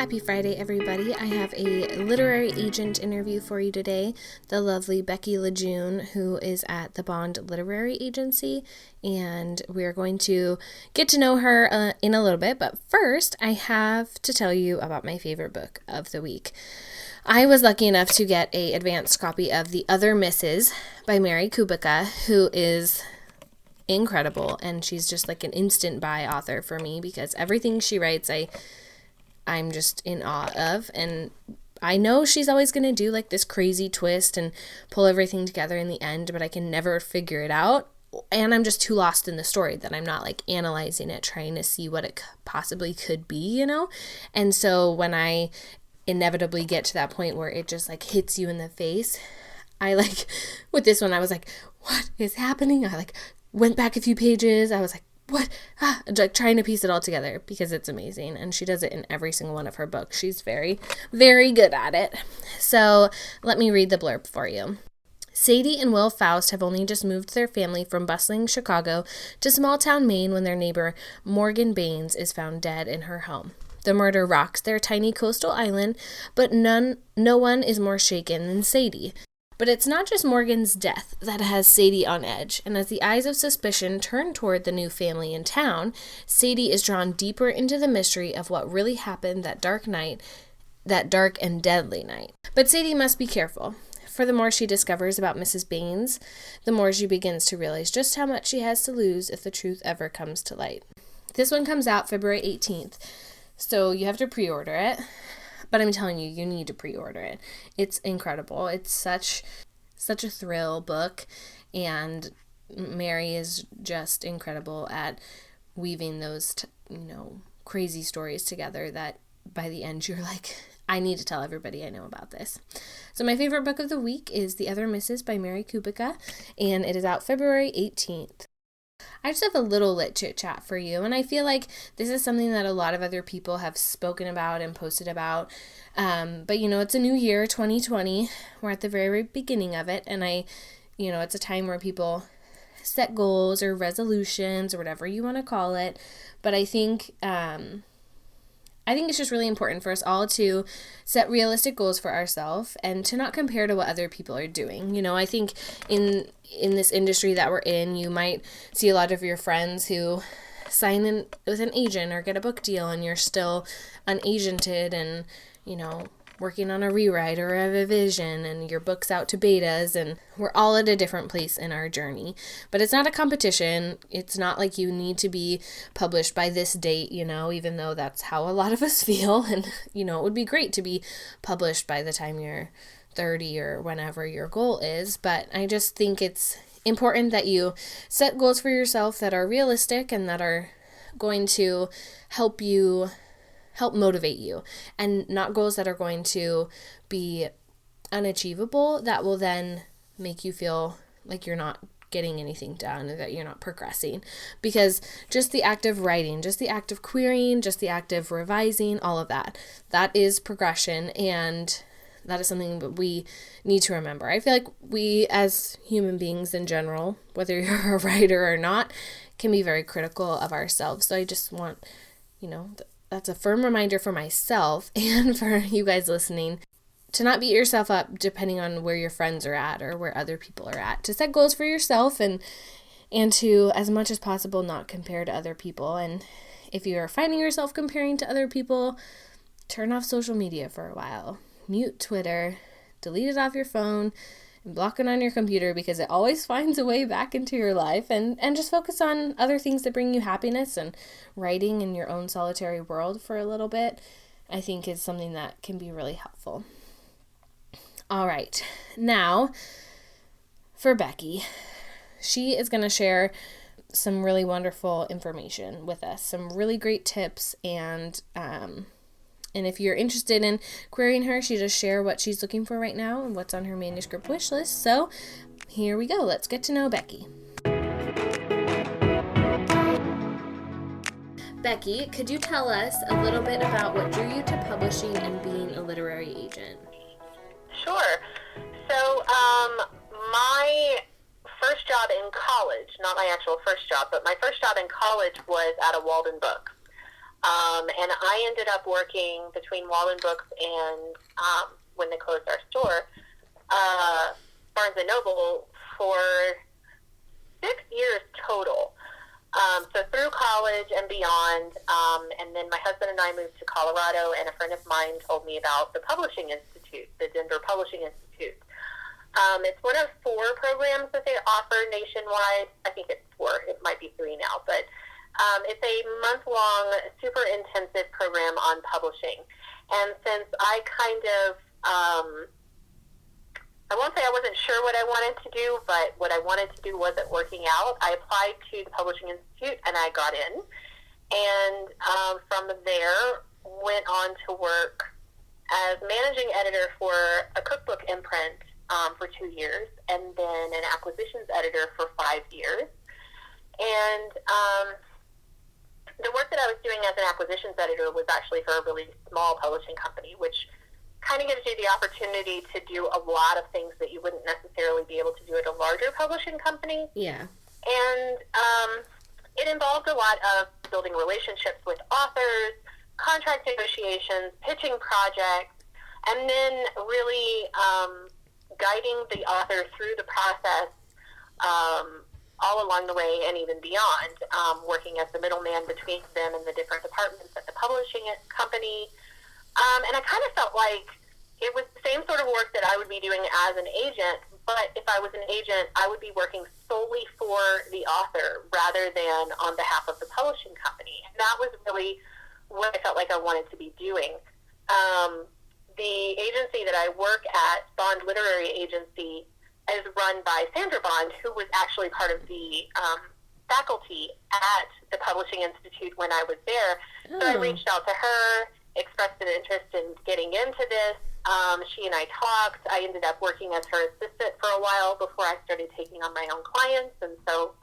Happy Friday, everybody. I have a literary agent interview for you today, the lovely Becky LeJeune, who is at the Bond Literary Agency, and we're going to get to know her in a little bit, but first, I have to tell you about my favorite book of the week. I was lucky enough to get an advanced copy of The Other Misses by Mary Kubica, who is incredible, and she's just like an instant buy author for me because everything she writes, I'm just in awe of, and I know she's always going to do like this crazy twist and pull everything together in the end, but I can never figure it out, and I'm just too lost in the story that I'm not like analyzing it, trying to see what it possibly could be, and so when I inevitably get to that point where it just like hits you in the face, with this one, I was like, what is happening? I went back a few pages, I was like, what? Like trying to piece it all together because it's amazing. And she does it in every single one of her books. She's very, very good at it. So let me read the blurb for you. Sadie and Will Faust have only just moved their family from bustling Chicago to small-town Maine when their neighbor, Morgan Baines, is found dead in her home. The murder rocks their tiny coastal island, but no one is more shaken than Sadie. But it's not just Morgan's death that has Sadie on edge, and as the eyes of suspicion turn toward the new family in town, Sadie is drawn deeper into the mystery of what really happened that dark and deadly night. But Sadie must be careful, for the more she discovers about Mrs. Baines, the more she begins to realize just how much she has to lose if the truth ever comes to light. This one comes out February 18th, so you have to pre-order it. But I'm telling you, you need to pre-order it. It's incredible. It's such a thrill book, and Mary is just incredible at weaving those, crazy stories together that by the end you're like, I need to tell everybody I know about this. So my favorite book of the week is The Other Misses by Mary Kubica, and it is out February 18th. I just have a little lit chit chat for you, and I feel like this is something that a lot of other people have spoken about and posted about, but it's a new year, 2020, we're at the very beginning of it, and it's a time where people set goals or resolutions or whatever you want to call it, but I think it's just really important for us all to set realistic goals for ourselves and to not compare to what other people are doing. I think in this industry that we're in, you might see a lot of your friends who sign in with an agent or get a book deal, and you're still unagented and, working on a rewrite or a revision, and your book's out to betas, and we're all at a different place in our journey. But it's not a competition. It's not like you need to be published by this date, even though that's how a lot of us feel. And, it would be great to be published by the time you're 30 or whenever your goal is. But I just think it's important that you set goals for yourself that are realistic and that are going to help motivate you, and not goals that are going to be unachievable that will then make you feel like you're not getting anything done or that you're not progressing. Because just the act of writing, just the act of querying, just the act of revising, all of that is progression, and that is something that we need to remember. I feel like we as human beings in general, whether you're a writer or not, can be very critical of ourselves. So I just want, that's a firm reminder for myself and for you guys listening to not beat yourself up depending on where your friends are at or where other people are at. To set goals for yourself and to, as much as possible, not compare to other people. And if you are finding yourself comparing to other people, turn off social media for a while. Mute Twitter, delete it off your phone, and block it on your computer, because it always finds a way back into your life, and just focus on other things that bring you happiness, and writing in your own solitary world for a little bit, I think is something that can be really helpful. All right, now for Becky. She is going to share some really wonderful information with us, some really great tips, and if you're interested in querying her, she does share what she's looking for right now and what's on her manuscript wish list. So here we go. Let's get to know Becky. Becky, could you tell us a little bit about what drew you to publishing and being a literary agent? Sure. So my first job in college, not my actual first job, but my first job in college was at a Walden Book. And I ended up working between Walden Books and when they closed our store, Barnes & Noble for 6 years total. So through college and beyond, and then my husband and I moved to Colorado, and a friend of mine told me about the Publishing Institute, the Denver Publishing Institute. It's one of 4 programs that they offer nationwide. I think it's 4. It might be 3 now, but it's a month-long, super intensive program on publishing. And since I kind of I won't say I wasn't sure what I wanted to do, but what I wanted to do wasn't working out. I applied to the Publishing Institute, and I got in. And from there, went on to work as managing editor for a cookbook imprint for 2 years, and then an acquisitions editor for 5 years. And the work that I was doing as an acquisitions editor was actually for a really small publishing company, which kind of gives you the opportunity to do a lot of things that you wouldn't necessarily be able to do at a larger publishing company. Yeah. And it involved a lot of building relationships with authors, contract negotiations, pitching projects, and then really guiding the author through the process all along the way and even beyond, working as the middleman between them and the different departments at the publishing company. And I kind of felt like it was the same sort of work that I would be doing as an agent, but if I was an agent, I would be working solely for the author rather than on behalf of the publishing company. And that was really what I felt like I wanted to be doing. The agency that I work at, Bond Literary Agency, is run by Sandra Bond, who was actually part of the faculty at the Publishing Institute when I was there. So I reached out to her, expressed an interest in getting into this. She and I talked. I ended up working as her assistant for a while before I started taking on my own clients. And so,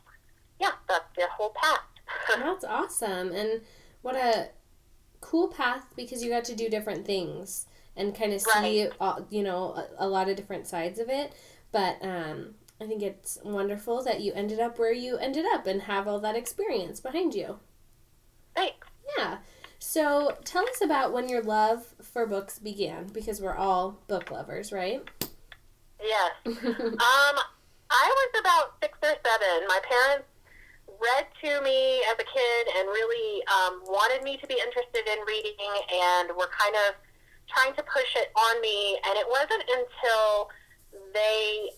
yeah, that's the whole path. That's awesome. And what a cool path, because you got to do different things and kind of see, you know, a lot of different sides of it. But I think it's wonderful that you ended up where you ended up and have all that experience behind you. Thanks. Yeah. So tell us about when your love for books began, because we're all book lovers, right? Yes. I was about 6 or 7. My parents read to me as a kid and really wanted me to be interested in reading, and were kind of trying to push it on me. And it wasn't until they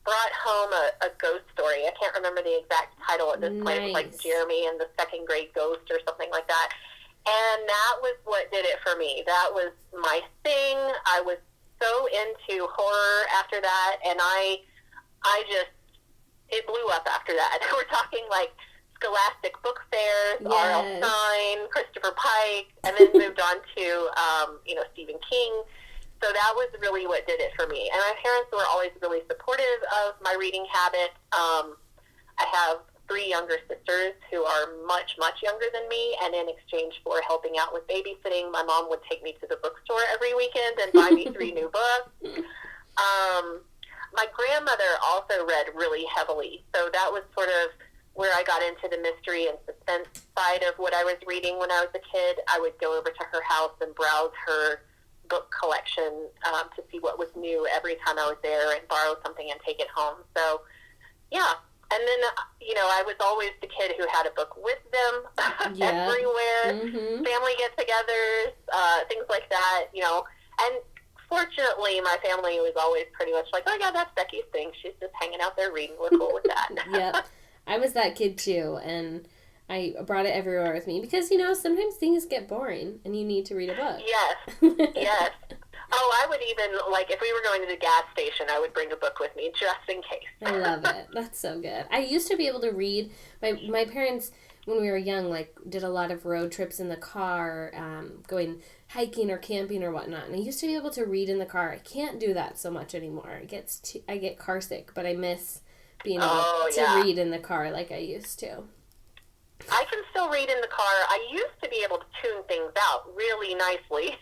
brought home a ghost story. I can't remember the exact title at this point. It was like Jeremy and the Second Grade Ghost or something like that. And that was what did it for me. That was my thing. I was so into horror after that, and I just, it blew up after that. We're talking like Scholastic Book Fairs, R.L. Stine, Christopher Pike, and then moved on to, Stephen King. So that was really what did it for me. And my parents were always really supportive of my reading habit. I have 3 younger sisters who are much, much younger than me, and in exchange for helping out with babysitting, my mom would take me to the bookstore every weekend and buy me 3 new books. My grandmother also read really heavily, so that was sort of where I got into the mystery and suspense side of what I was reading when I was a kid. I would go over to her house and browse her book collection to see what was new every time I was there, and borrow something and take it home. So, yeah. And then, I was always the kid who had a book with them everywhere, family get-togethers, things like that, And fortunately, my family was always pretty much like, oh, yeah, that's Becky's thing. She's just hanging out there reading. We're cool with that. Yep. I was that kid, too, and I brought it everywhere with me because, sometimes things get boring and you need to read a book. Yes, yes. Oh, I would even, if we were going to the gas station, I would bring a book with me just in case. I love it. That's so good. I used to be able to read. My parents, when we were young, did a lot of road trips in the car, going hiking or camping or whatnot. And I used to be able to read in the car. I can't do that so much anymore. I get car sick, but I miss being able to read in the car like I used to. I can still read in the car. I used to be able to tune things out really nicely.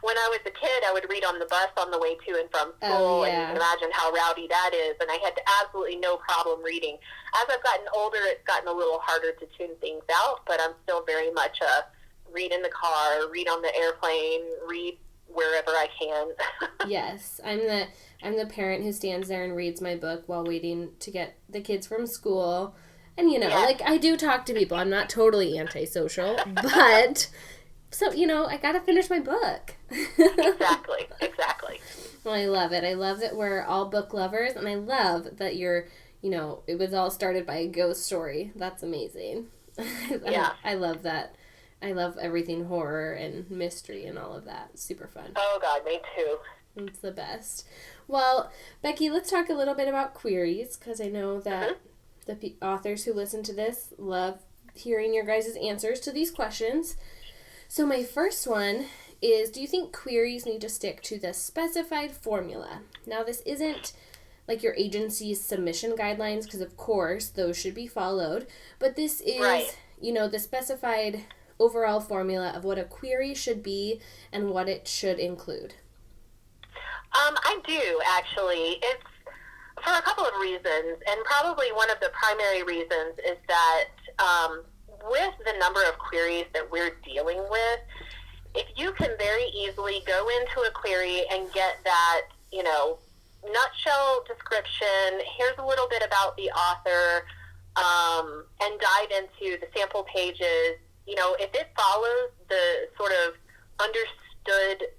When I was a kid, I would read on the bus on the way to and from school, and you can imagine how rowdy that is, and I had absolutely no problem reading. As I've gotten older, it's gotten a little harder to tune things out, but I'm still very much a read in the car, read on the airplane, read wherever I can. Yes, I'm the parent who stands there and reads my book while waiting to get the kids from school. And, like, I do talk to people. I'm not totally antisocial, but, so, I gotta finish my book. Exactly. Well, I love it. I love that we're all book lovers, and I love that you're, it was all started by a ghost story. That's amazing. Yeah. I love that. I love everything horror and mystery and all of that. Super fun. Oh, God, me too. It's the best. Well, Becky, let's talk a little bit about queries, because I know that the authors who listen to this love hearing your guys' answers to these questions. So my first one is, do you think queries need to stick to the specified formula? Now, this isn't like your agency's submission guidelines, because of course those should be followed, but this is, the specified overall formula of what a query should be and what it should include. I do, actually. It's for a couple of reasons, and probably one of the primary reasons is that with the number of queries that we're dealing with, if you can very easily go into a query and get that, nutshell description, here's a little bit about the author, and dive into the sample pages, if it follows the sort of understood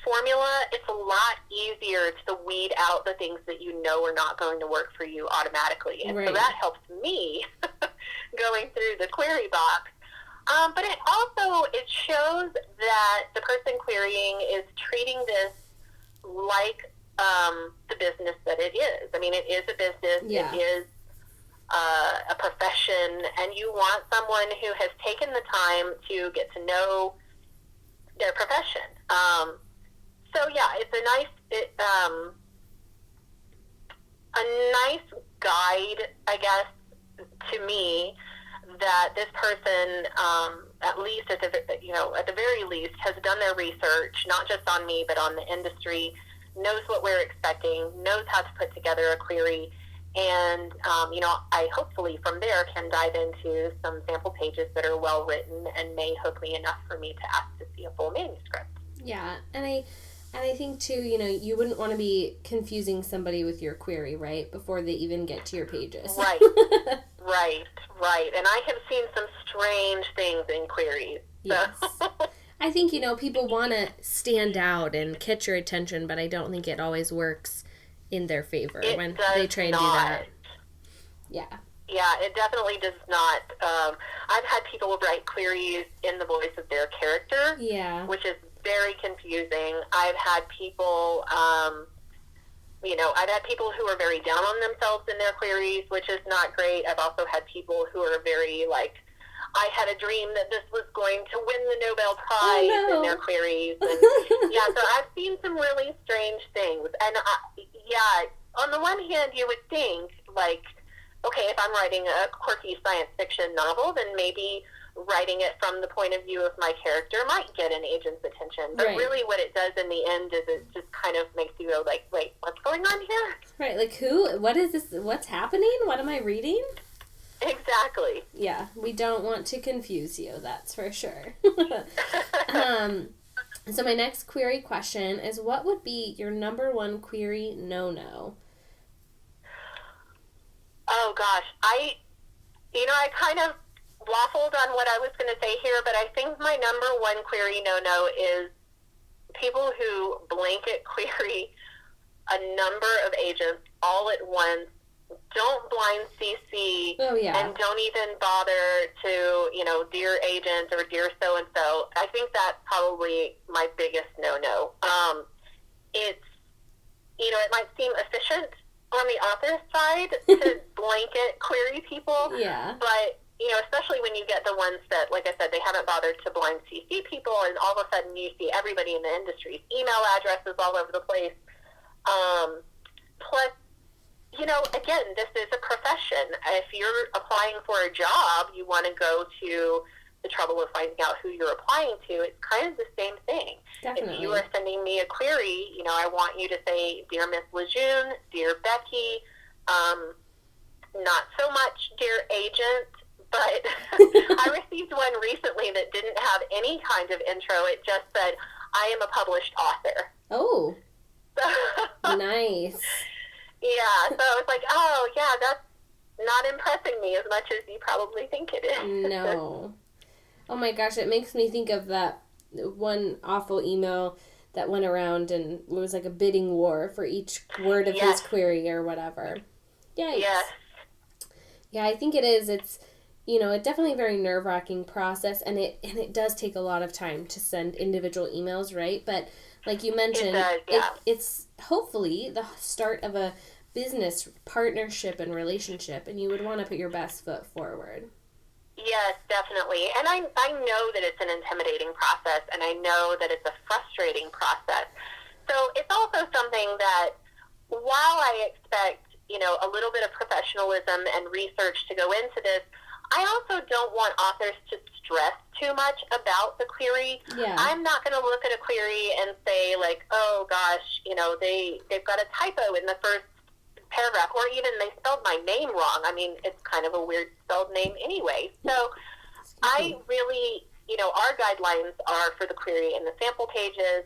formula, it's a lot easier to weed out the things that are not going to work for you automatically. And so that helps me going through the query box. But it shows that the person querying is treating this like the business that it is. I mean, it is a business. Yeah. It is a profession, and you want someone who has taken the time to get to know their profession. So yeah, it's a nice guide, I guess, to me, that this person, at least at the very least, has done their research, not just on me, but on the industry, knows what we're expecting, knows how to put together a query, and I hopefully from there can dive into some sample pages that are well written and may hook me enough for me to ask to see a full manuscript. Yeah, and I think too, you wouldn't want to be confusing somebody with your query, right, before they even get to your pages. Right. Right. And I have seen some strange things in queries. Yes. I think, people want to stand out and catch your attention, but I don't think it always works in their favor when they try and do that. Yeah. Yeah, it definitely does not. I've had people write queries in the voice of their character, which is very confusing. I've had people, I've had people who are very down on themselves in their queries, which is not great. I've also had people who are very, I had a dream that this was going to win the Nobel Prize in their queries. And, so I've seen some really strange things. And, on the one hand, you would think, okay, if I'm writing a quirky science fiction novel, then maybe writing it from the point of view of my character might get an agent's attention. But really what it does in the end is it just kind of makes you go wait, what's going on here? Right, what is this, what's happening? What am I reading? Exactly. Yeah, we don't want to confuse you, that's for sure. So my next query question is, what would be your number one query no-no? Oh, gosh. I kind of waffled on what I was going to say here, but I think my number one query no-no is people who blanket query a number of agents all at once, don't blind CC, and don't even bother to, dear agent or dear so-and-so. I think that's probably my biggest no-no. It's, it might seem efficient on the author's side to blanket query people, but, especially when you get the ones that, like I said, they haven't bothered to blind CC people, and all of a sudden you see everybody in the industry's email addresses all over the place. Plus, again, this is a profession. If you're applying for a job, you want to go to the trouble of finding out who you're applying to. It's kind of the same thing. Definitely. If you are sending me a query, I want you to say, Dear Miss LeJeune, Dear Becky, not so much Dear Agent, but I received one recently that didn't have any kind of intro. It just said, I am a published author. Oh, nice. Yeah, so it's like, oh, yeah, that's not impressing me as much as you probably think it is. No. Oh my gosh, it makes me think of that one awful email that went around and it was like a bidding war for each word of his query or whatever. Yikes. Yes. Yeah, I think it is. It's, a definitely very nerve-wracking process, and it does take a lot of time to send individual emails, right? But like you mentioned, it's hopefully the start of a business partnership and relationship, and you would want to put your best foot forward. Yes, definitely. And I know that it's an intimidating process, and I know that it's a frustrating process. So it's also something that while I expect, a little bit of professionalism and research to go into this, I also don't want authors to stress too much about the query. Yeah. I'm not going to look at a query and say, like, oh, gosh, they've got a typo in the first paragraph, or even they spelled my name wrong. I mean, it's kind of a weird spelled name anyway. So I really, our guidelines are for the query in the sample pages,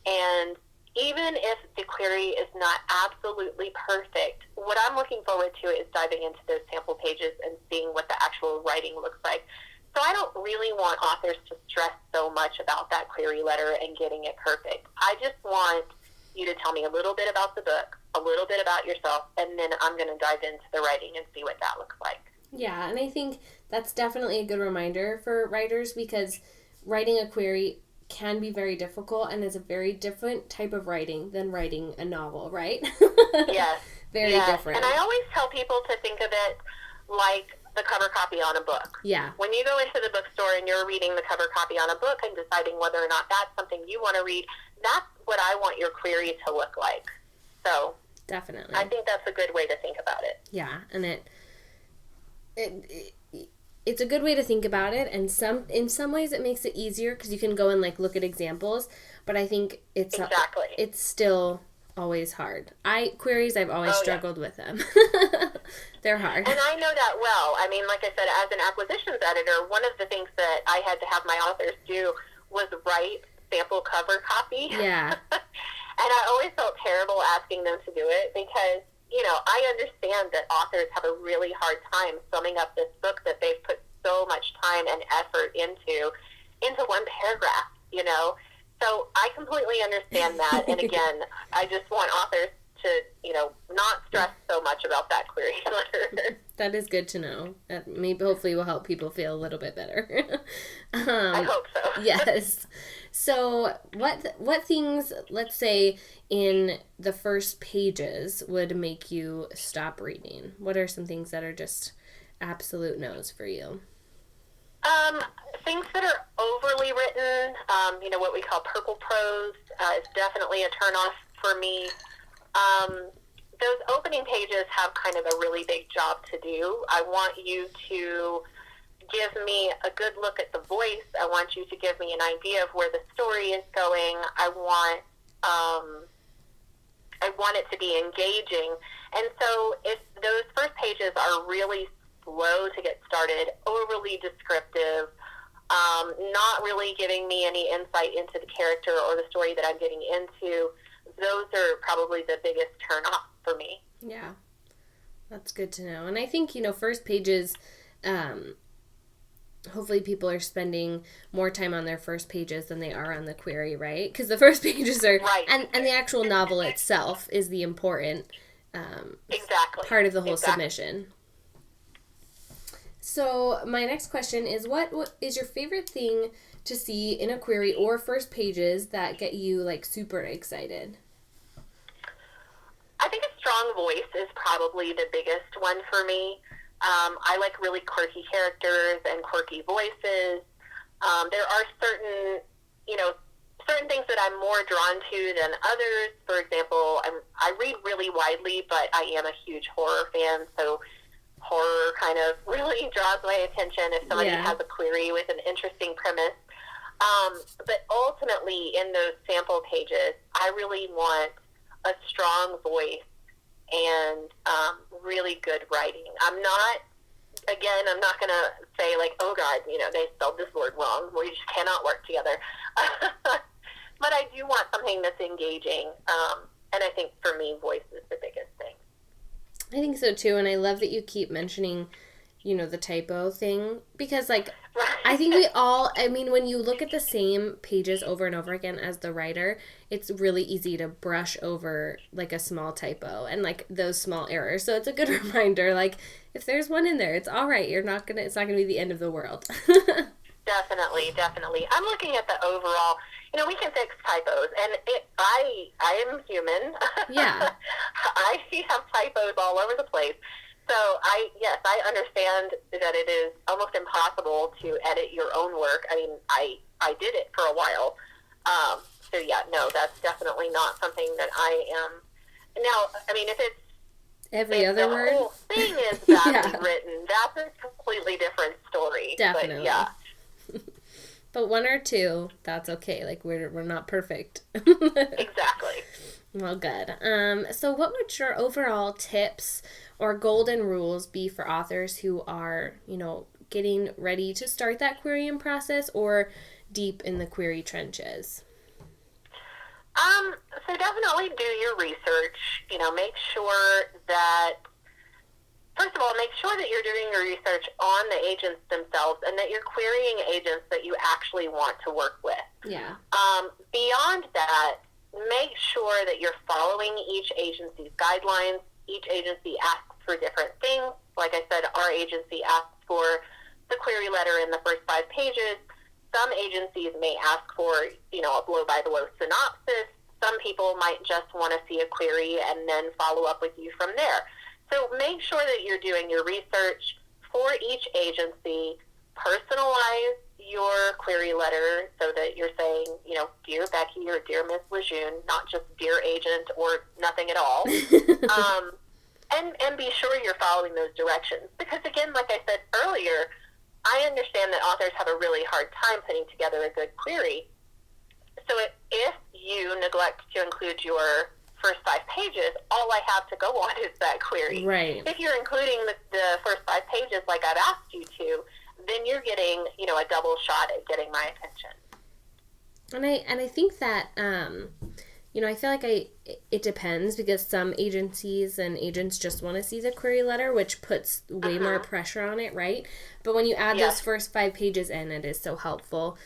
and even if the query is not absolutely perfect, what I'm looking forward to is diving into those sample pages and seeing what the actual writing looks like. So I don't really want authors to stress so much about that query letter and getting it perfect. I just want you to tell me a little bit about the book, a little bit about yourself, and then I'm going to dive into the writing and see what that looks like. Yeah, and I think that's definitely a good reminder for writers, because writing a query can be very difficult and is a very different type of writing than writing a novel, right? Yes. Very different. And I always tell people to think of it like the cover copy on a book. Yeah. When you go into the bookstore and you're reading the cover copy on a book and deciding whether or not that's something you want to read, that's what I want your query to look like. So definitely, I think that's a good way to think about it. Yeah, and it's a good way to think about it, and in some ways it makes it easier because you can go and like look at examples. But I think it's still always hard. I've always struggled with them. They're hard. And I know that well. I mean, like I said, as an acquisitions editor, one of the things that I had to have my authors do was write sample cover copy. Yeah. And I always felt terrible asking them to do it because, I understand that authors have a really hard time summing up this book that they've put so much time and effort into one paragraph, So I completely understand that. And again, I just want authors to, not stress so much about that query letter. That is good to know. That maybe hopefully will help people feel a little bit better. I hope so. Yes. So what things, let's say, in the first pages would make you stop reading? What are some things that are just absolute no's for you? Things that are overly written, what we call purple prose, is definitely a turnoff for me. Those opening pages have kind of a really big job to do. I want you to give me a good look at the voice. I want you to give me an idea of where the story is going. I want it to be engaging. And so if those first pages are really slow to get started, overly descriptive, not really giving me any insight into the character or the story that I'm getting into, those are probably the biggest turn off for me. Yeah, that's good to know. And I think, first pages, hopefully people are spending more time on their first pages than they are on the query, right? Because the first pages are, right. and the actual novel itself is the important part of the whole submission. So my next question is, what is your favorite thing to see in a query or first pages that get you like super excited? I think a strong voice is probably the biggest one for me. I like really quirky characters and quirky voices. There are certain, certain things that I'm more drawn to than others. For example, I read really widely, but I am a huge horror fan, so horror kind of really draws my attention if somebody has a query with an interesting premise. But ultimately, in those sample pages, I really want a strong voice and really good writing. I'm not going to say, like, oh, God, they spelled this word wrong. We just cannot work together. But I do want something that's engaging. And I think, for me, voice is the biggest thing. I think so, too. And I love that you keep mentioning, the typo thing. Because, like, I think when you look at the same pages over and over again as the writer, it's really easy to brush over, like, a small typo and, like, those small errors. So it's a good reminder, like, if there's one in there, it's all right. It's not going to be the end of the world. Definitely. I'm looking at the overall, we can fix typos, and I am human. Yeah. I have typos all over the place. So I understand that it is almost impossible to edit your own work. I mean, I did it for a while. So yeah, no, that's definitely not something that I am. Now, I mean, if other word, the whole thing is badly written, that's a completely different story. Definitely. But, yeah. But one or two, that's okay. Like, we're not perfect. Exactly. Well, good. So what would your overall tips or golden rules be for authors who are, getting ready to start that querying process or deep in the query trenches? So definitely do your research. Make sure that, first of all, make sure that you're doing your research on the agents themselves and that you're querying agents that you actually want to work with. Yeah. Beyond that, make sure that you're following each agency's guidelines. Each agency asks for different things. Like I said, our agency asks for the query letter in the first 5 pages. Some agencies may ask for, a blow-by-blow synopsis. Some people might just want to see a query and then follow up with you from there. So make sure that you're doing your research for each agency. Personalize your query letter so that you're saying, Dear Becky or Dear Miss LeJeune, not just Dear Agent or nothing at all. And be sure you're following those directions. Because, again, like I said earlier, I understand that authors have a really hard time putting together a good query. So if you neglect to include your first 5 pages, all I have to go on is that query. Right. If you're including the first 5 pages like I've asked you to, then you're getting, a double shot at getting my attention. And I think that, I feel like it depends because some agencies and agents just want to see the query letter, which puts way more pressure on it, right? But when you add those first 5 pages in, it is so helpful.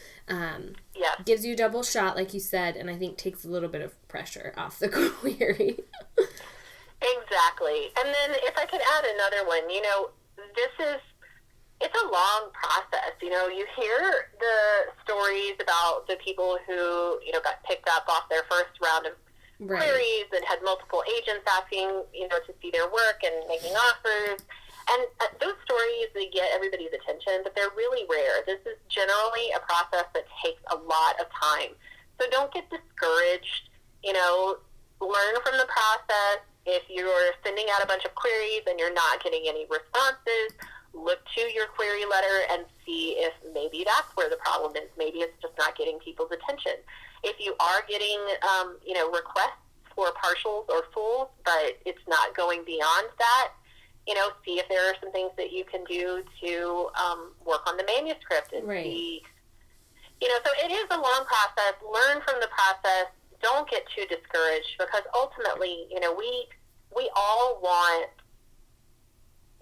Gives you a double shot, like you said, and I think takes a little bit of pressure off the query. Exactly. And then if I could add another one, it's a long process. You hear the stories about the people who, got picked up off their first round of queries and had multiple agents asking, to see their work and making offers. And those stories, they get everybody's attention, but they're really rare. This is generally a process that takes a lot of time. So don't get discouraged. Learn from the process. If you're sending out a bunch of queries and you're not getting any responses, look to your query letter and see if maybe that's where the problem is. Maybe it's just not getting people's attention. If you are getting, requests for partials or fulls, but it's not going beyond that, see if there are some things that you can do to work on the manuscript and see. So it is a long process. Learn from the process. Don't get too discouraged because ultimately, we all want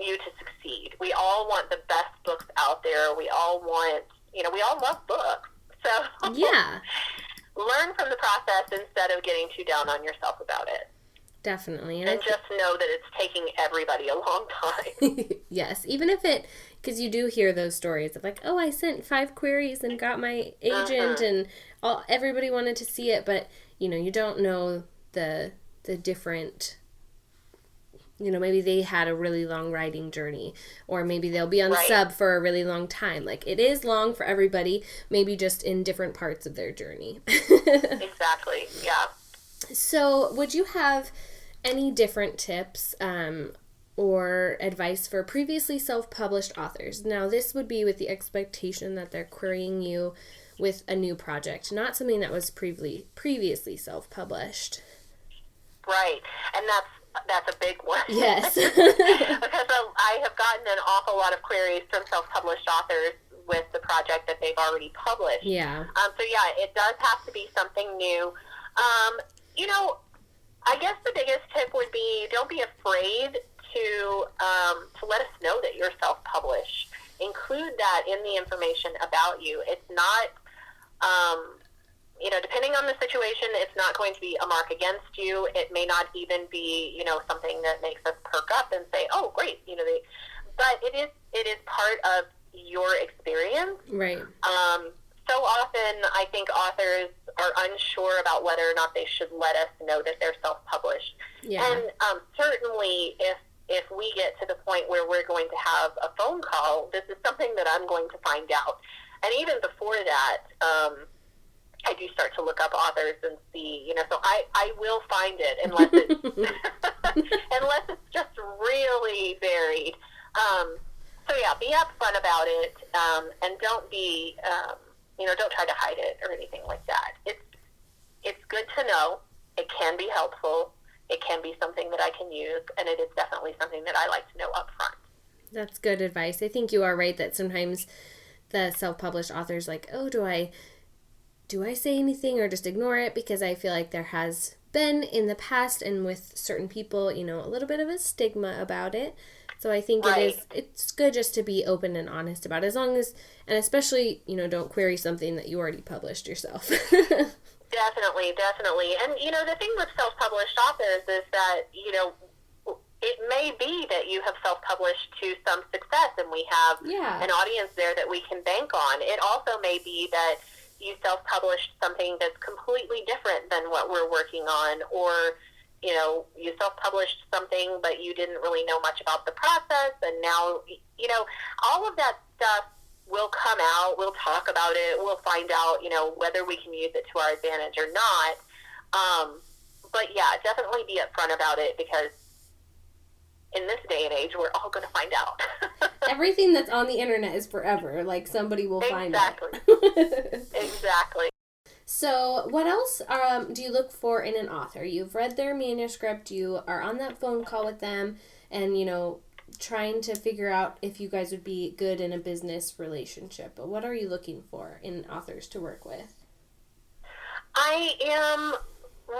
you to succeed. We all want the best books out there. We all want, we all love books. So yeah, learn from the process instead of getting too down on yourself about it. Definitely. And just know that it's taking everybody a long time. Yes, even if because you do hear those stories of like, oh, I sent 5 queries and got my agent and everybody wanted to see it, but, you don't know the different, maybe they had a really long writing journey, or maybe they'll be on sub for a really long time. Like, it is long for everybody, maybe just in different parts of their journey. Exactly. Yeah. So, would you have any different tips or advice for previously self-published authors? Now, this would be with the expectation that they're querying you with a new project, not something that was previously self-published. Right. And that's a big one. Yes. Because I have gotten an awful lot of queries from self-published authors with the project that they've already published. Yeah. So yeah, it does have to be something new. You know, I guess the biggest tip would be don't be afraid to let us know that you're self-published. Include that in the information about you. It's not, depending on the situation, it's not going to be a mark against you. It may not even be, something that makes us perk up and say, oh, great, but it is part of your experience. Right. So often, I think authors are unsure about whether or not they should let us know that they're self-published. Yeah. And certainly, if we get to the point where we're going to have a phone call, this is something that I'm going to find out. And even before that, I do start to look up authors and see, so I will find it unless it's just really varied. So yeah, be upfront about it, and don't be, don't try to hide it or anything like that. It's good to know. It can be helpful. It can be something that I can use, and it is definitely something that I like to know up front. That's good advice. I think you are right that sometimes the self-published author's like, oh, do I say anything or just ignore it? Because I feel like there has been in the past and with certain people, a little bit of a stigma about it. So I think Right. it's good just to be open and honest about it, as long as, and especially, don't query something that you already published yourself. Definitely. And, the thing with self-published authors is that, it may be that you have self-published to some success and we have an audience there that we can bank on. It also may be that you self-published something that's completely different than what we're working on, or, you self-published something but you didn't really know much about the process, and now, all of that stuff will come out. We'll talk about it. We'll find out, whether we can use it to our advantage or not. But yeah, definitely be upfront about it, because in this day and age, we're all going to find out. Everything that's on the internet is forever. Like, somebody will find Exactly. it. Exactly. So, what else do you look for in an author? You've read their manuscript, you are on that phone call with them, and, trying to figure out if you guys would be good in a business relationship. But what are you looking for in authors to work with? I am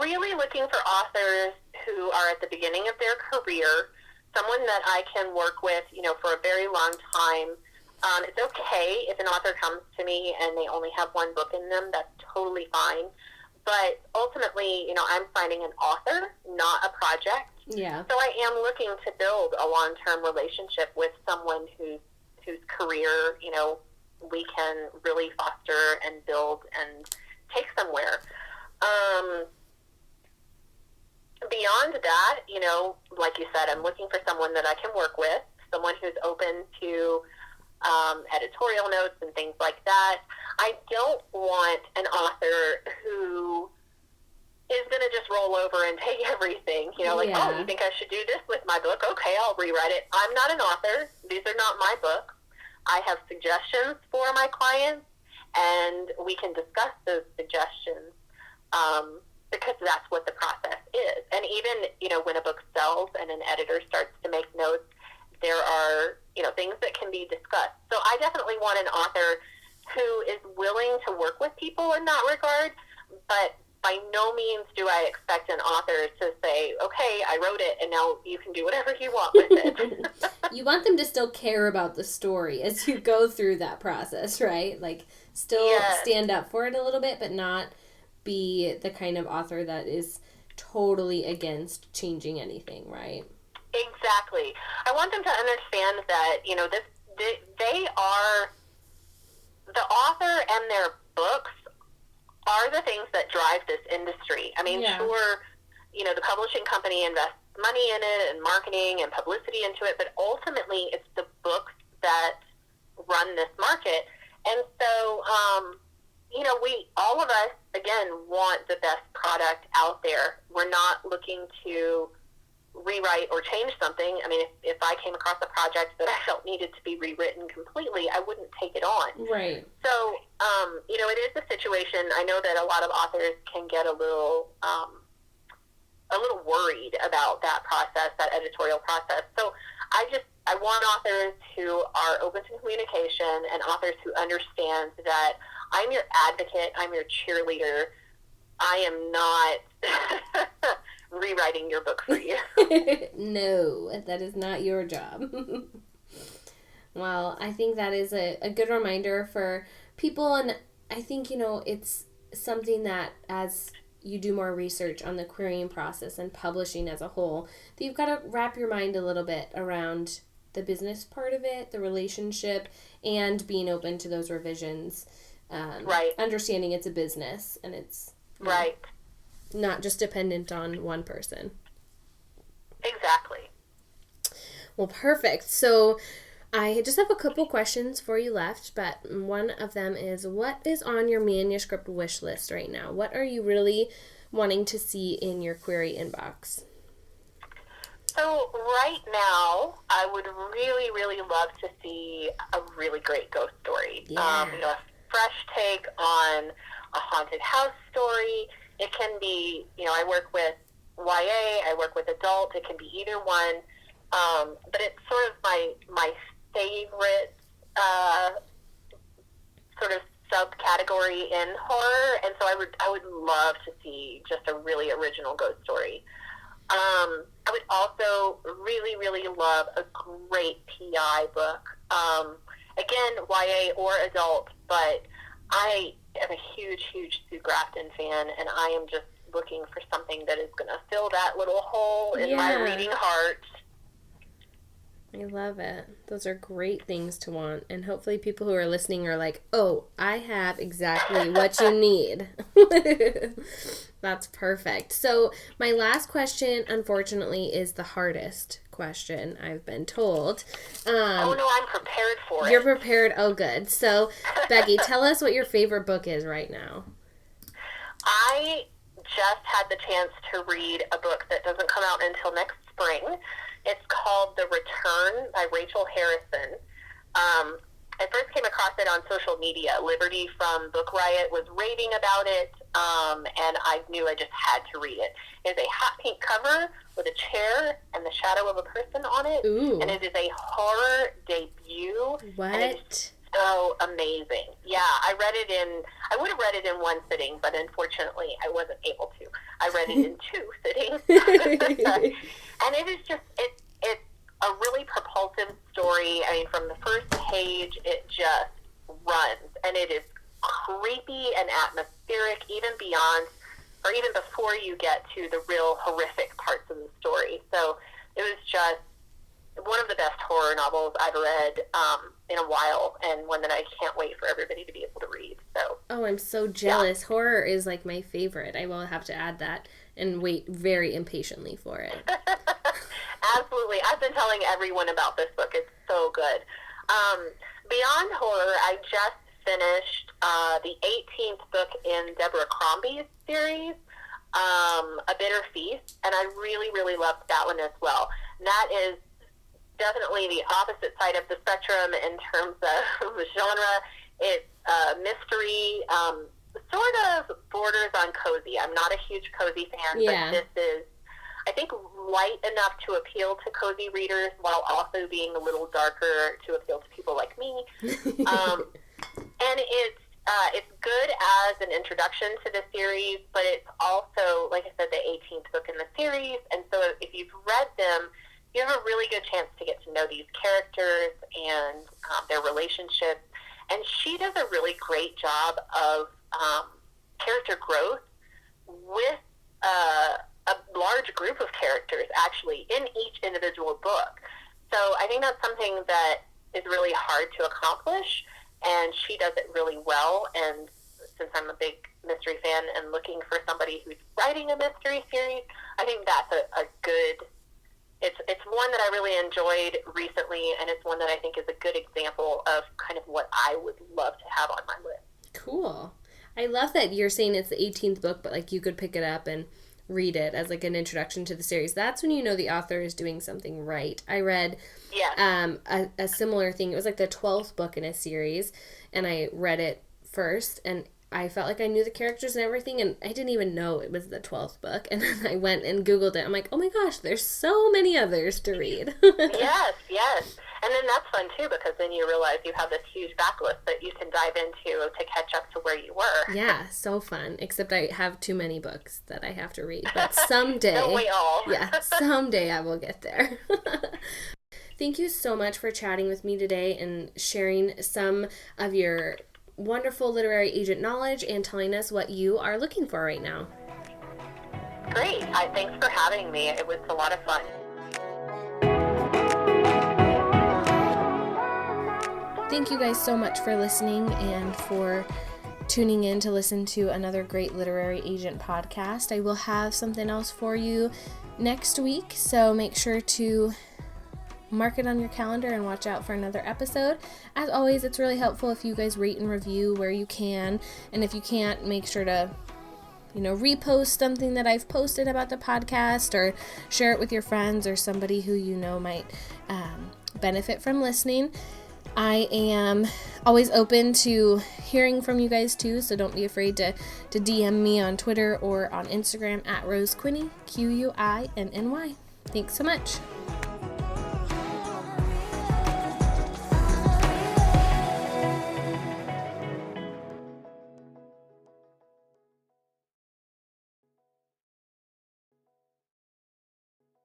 really looking for authors who are at the beginning of their career, someone that I can work with, for a very long time. It's okay if an author comes to me and they only have one book in them. That's totally fine. But ultimately, I'm finding an author, not a project. Yeah. So I am looking to build a long-term relationship with someone whose career, we can really foster and build and take somewhere. Beyond that, like you said, I'm looking for someone that I can work with, someone who's open to editorial notes and things like that. I don't want an author who is going to just roll over and take everything, oh, you think I should do this with my book? Okay, I'll rewrite it. I'm not an author. These are not my books. I have suggestions for my clients, and we can discuss those suggestions, because that's what the process is. And even, when a book sells and an editor starts to make notes, there are, things that can be discussed. So I definitely want an author who is willing to work with people in that regard, but by no means do I expect an author to say, okay, I wrote it, and now you can do whatever you want with it. You want them to still care about the story as you go through that process, right? Like, still stand up for it a little bit, but not be the kind of author that is totally against changing anything, right? Exactly. I want them to understand that, they are, the author and their books are the things that drive this industry. I mean, sure, the publishing company invests money in it and marketing and publicity into it, but ultimately it's the books that run this market. And so, all of us, again, want the best product out there. We're not looking to rewrite or change something. I mean, if I came across a project that I felt needed to be rewritten completely, I wouldn't take it on. Right. So, it is a situation. I know that a lot of authors can get a little worried about that process, that editorial process. So I want authors who are open to communication and authors who understand that I'm your advocate, I'm your cheerleader. I am not rewriting your book for you. No, that is not your job. Well, I think that is a good reminder for people, and I think, it's something that as you do more research on the querying process and publishing as a whole, that you've got to wrap your mind a little bit around the business part of it, the relationship, and being open to those revisions. Right. Understanding it's a business and it's right. Not just dependent on one person. Exactly. Well, perfect. So I just have a couple questions for you left, but one of them is, what is on your manuscript wish list right now? What are you really wanting to see in your query inbox? So right now, I would really, really love to see a really great ghost story. Yeah. A fresh take on a haunted house story. It can be, I work with YA, I work with adult. It can be either one. But it's sort of my favorite sort of subcategory in horror, and so I would love to see just a really original ghost story. I would also really, really love a great PI book. Again, YA or adult, but I am a huge, huge Sue Grafton fan, and I am just looking for something that is going to fill that little hole in my reading heart. I love it. Those are great things to want. And hopefully people who are listening are like, oh, I have exactly what you need. That's perfect. So my last question, unfortunately, is the hardest question, I've been told. Oh, no, I'm prepared for it. You're prepared? Oh, good. So, Becky, tell us what your favorite book is right now. I just had the chance to read a book that doesn't come out until next spring. It's called The Return by Rachel Harrison. I first came across it on social media. Liberty from Book Riot was raving about it, and I knew I just had to read it. It's a hot pink cover with a chair and the shadow of a person on it. Ooh. And it is a horror debut. What? And it's so amazing. Yeah, I would have read it in one sitting, but unfortunately I wasn't able to. I read it in two sittings. And it is just, it's a really propulsive story. I mean, from the first page, it just runs. And it is creepy and atmospheric, even beyond, or even before you get to the real horrific parts of the story. So it was just one of the best horror novels I've read in a while, and one that I can't wait for everybody to be able to read. So. Oh, I'm so jealous. Yeah. Horror is like my favorite. I will have to add that and wait very impatiently for it. Absolutely. I've been telling everyone about this book. It's so good. Beyond horror, I just finished the 18th book in Deborah Crombie's series, A Bitter Feast, and I really, really loved that one as well. And that is definitely the opposite side of the spectrum in terms of the genre. It's mystery, sort of borders on cozy. I'm not a huge cozy fan, but this is, I think, light enough to appeal to cozy readers while also being a little darker to appeal to people like me. And it's good as an introduction to the series, but it's also, like I said, the 18th book in the series. And so if you've read them, you have a really good chance to get to know these characters and their relationships. And she does a really great job of character growth with a large group of characters, actually, in each individual book. So I think that's something that is really hard to accomplish, and she does it really well. And since I'm a big mystery fan and looking for somebody who's writing a mystery series, I think that's a good... It's one that I really enjoyed recently, and it's one that I think is a good example of kind of what I would love to have on my list. Cool. I love that you're saying it's the 18th book, but like you could pick it up and read it as like an introduction to the series. That's when you know the author is doing something right. I read a similar thing. It was like the 12th book in a series, and I read it first, and I felt like I knew the characters and everything, and I didn't even know it was the 12th book. And then I went and Googled it. I'm like, oh my gosh, there's so many others to read. Yes. And then that's fun, too, because then you realize you have this huge backlist that you can dive into to catch up to where you were. Yeah, so fun. Except I have too many books that I have to read. But someday... Don't we all? Yeah, someday I will get there. Thank you so much for chatting with me today and sharing some of your wonderful literary agent knowledge and telling us what you are looking for right now. Great. Thanks for having me. It was a lot of fun. Thank you guys so much for listening and for tuning in to listen to another great literary agent podcast. I will have something else for you next week, so make sure to mark it on your calendar and watch out for another episode. As always, it's really helpful if you guys rate and review where you can, and if you can't, make sure to repost something that I've posted about the podcast, or share it with your friends or somebody who you know might benefit from listening. I am always open to hearing from you guys too, so don't be afraid to DM me on Twitter or on Instagram at Rose Quinney, Quinny. Thanks so much.